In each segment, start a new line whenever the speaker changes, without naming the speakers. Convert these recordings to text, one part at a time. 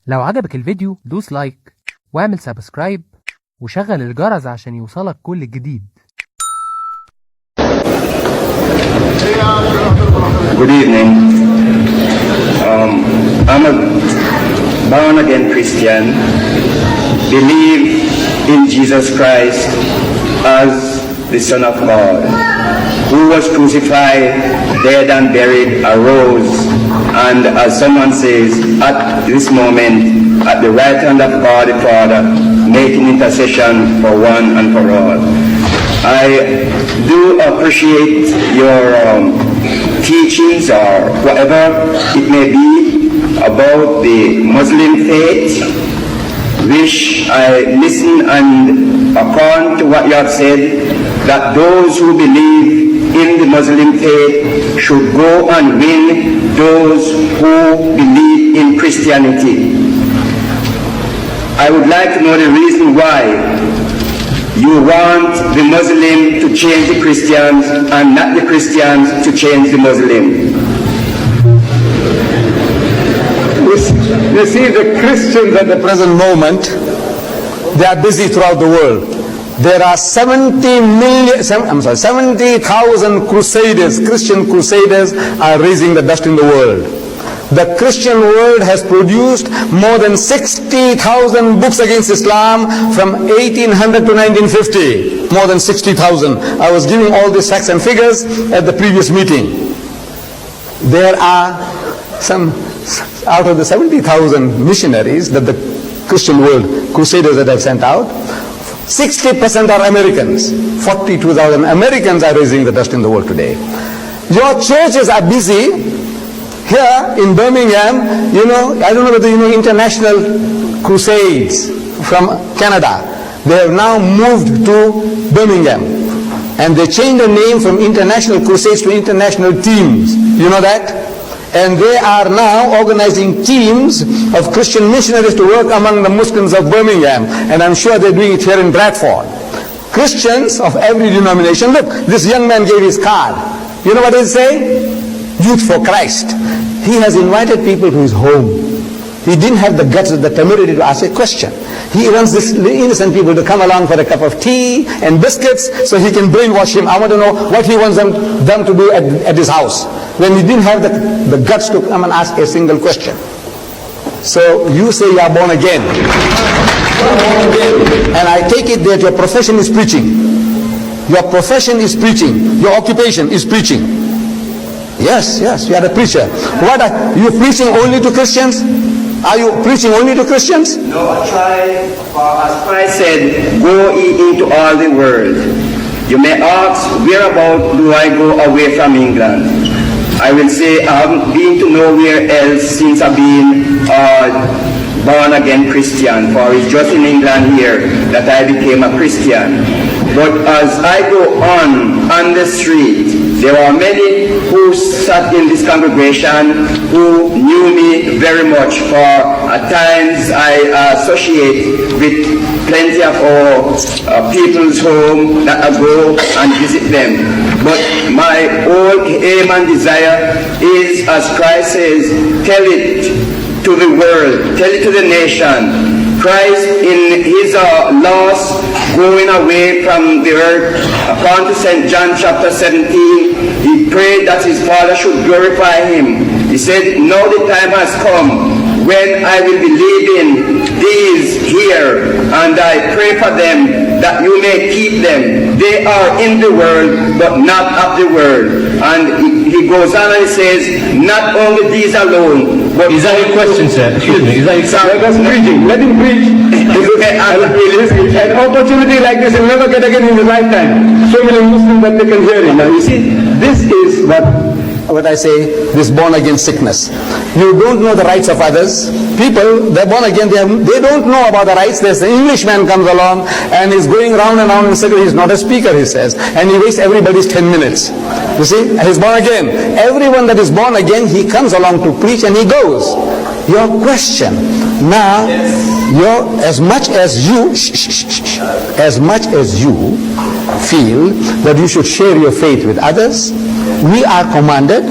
لو عجبك الفيديو دوس لايك واعمل سبسكرايب وشغل الجرس عشان يوصلك كل جديد.
Good evening. I'm a born-again Christian. Believe in Jesus Christ as the Son of God, who was crucified, dead and buried, arose, and as someone says, at this moment, at the right hand of God the Father, making intercession for one and for all. I do appreciate your teachings or whatever it may be about the Muslim faith, which I listen, and according to what you have said, that those who believe in the Muslim faith should go and win those who believe in Christianity. I would like to know the reason why you want the Muslim to change the Christians and not the Christians to change the Muslim.
You see, the Christians at the present moment, they are busy throughout the world. There are 70,000 crusaders, Christian crusaders are raising the dust in the world. The Christian world has produced more than 60,000 books against Islam from 1800 to 1950. More than 60,000. I was giving all these facts and figures at the previous meeting. There are some, out of the 70,000 missionaries that the Christian world, crusaders that have sent out, 60% are Americans. 42,000 Americans are raising the dust in the world today. Your churches are busy. Here in Birmingham, you know, I don't know whether you know International Crusades from Canada. They have now moved to Birmingham. And they changed the name from International Crusades to International Teams. You know that? And they are now organizing teams of Christian missionaries to work among the Muslims of Birmingham. And I'm sure they're doing it here in Bradford. Christians of every denomination. Look, this young man gave his card. You know what they say? Youth for Christ. He has invited people to his home. He didn't have the guts or the temerity to ask a question. He wants these innocent people to come along for a cup of tea and biscuits so he can brainwash him. I want to know what he wants them to do at his house, when he didn't have the guts to come and ask a single question. So you say you are born again. And I take it that your profession is preaching. Your profession is preaching. Your occupation is preaching. Yes, you are a preacher. What are you preaching only to Christians? Are you preaching only to Christians?
No, I try, as Christ said, go ye into all the world. You may ask, whereabout do I go away from England? I will say, I haven't been to nowhere else since I've been born again Christian, for it's just in England here that I became a Christian. But as I go on the street, there are many who sat in this congregation who knew me very much, for at times I associate with plenty of people's home that I go and visit them. But my whole aim and desire is, as Christ says, tell it to the world, tell it to the nation. Christ in his loss, going away from the earth, according to St. John chapter 17, he prayed that his Father should glorify him. He said, now the time has come when I will be leaving these here, and I pray for them that you may keep them. They are in the world, but not of the world. And he goes on and he says, not only these alone, but...
Is that your question, sir? Excuse me, is that your question?
Let us preaching. Let him preach. An opportunity like this will never get again in his lifetime. So many Muslims that they can hear him. Now you see, this is what I say, this born again sickness. You don't know the rights of others. People, they're born again, they don't know about the rights. There's an Englishman comes along and he's going round and round in circles. He's not a speaker, he says, and he wastes everybody's 10 minutes. You see, he's born again. Everyone that is born again, he comes along to preach and he goes. Your question now, as much as you feel that you should share your faith with others, we are commanded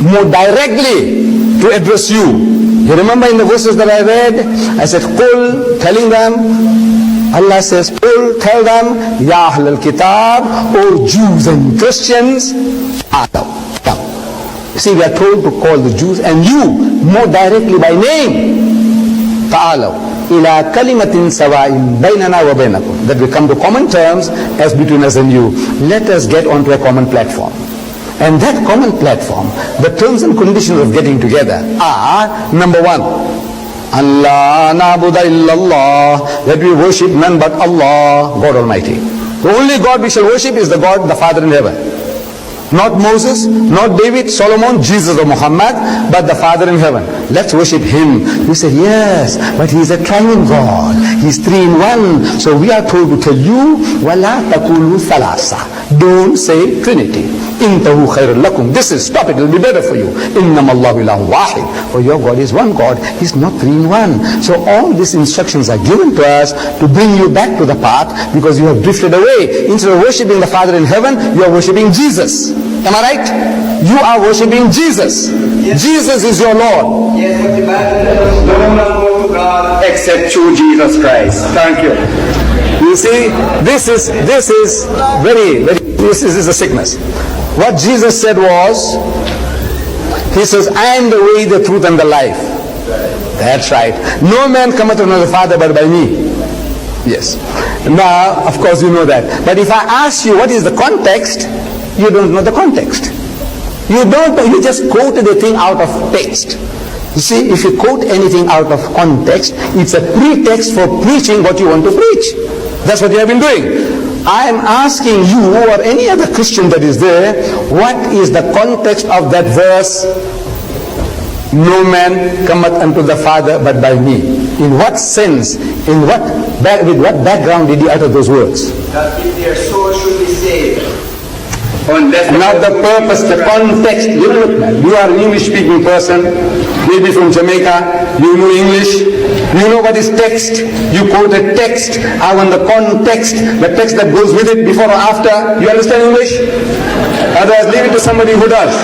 more directly to address you. You remember in the verses that I read, I said, Qul, telling them, Allah says, Qul, tell them, Ya Ahl al-Kitab, O Jews and Christians, Ta'alaw. See, we are told to call the Jews and you more directly by name. Ta'alaw. Ila kalimatin sawa'in baynana wa baynakum. That we come to common terms as between us and you. Let us get onto a common platform. And that common platform, the terms and conditions of getting together are, number one, Allah na'budu illallah, that we worship none but Allah, God Almighty. The only God we shall worship is the God, the Father in heaven. Not Moses, not David, Solomon, Jesus or Muhammad, but the Father in heaven. Let's worship Him. We said, yes, but He is a triune God. He's 3 in 1. So we are told to tell you, وَلَا تَقُولُوا ثَلَاثَةً. Don't say Trinity. إِنْتَهُ خَيْرٌ لَكُمْ. This is, stop it, it will be better for you. إِنَّمَا اللَّهُ إِلَهُ وَاحِدٌ. For your God is one God. He's not 3 in 1. So all these instructions are given to us to bring you back to the path because you have drifted away. Instead of worshipping the Father in heaven, you are worshipping Jesus. Am I right? You are worshipping Jesus. Yes. Jesus is your Lord.
Yes, but the Bible tells us no one go to God except through Jesus Christ. Thank you.
You see, this is a sickness. What Jesus said was, He says, I am the way, the truth, and the life. That's right. No man cometh unto the Father but by me. Yes. Now, of course, you know that. But if I ask you what is the context, you don't know the context. You don't know, you just quoted a thing out of text. You see, if you quote anything out of context, it's a pretext for preaching what you want to preach. That's what you have been doing. I am asking you or any other Christian that is there, what is the context of that verse? No man cometh unto the Father but by me. In what sense, with what background did he utter those words?
That if their soul should be saved.
Not the purpose, the context. You are an English-speaking person, maybe from Jamaica, you know English, you know what is text, you quote a text, I want the context, the text that goes with it before or after. You understand English? Otherwise leave it to somebody who does.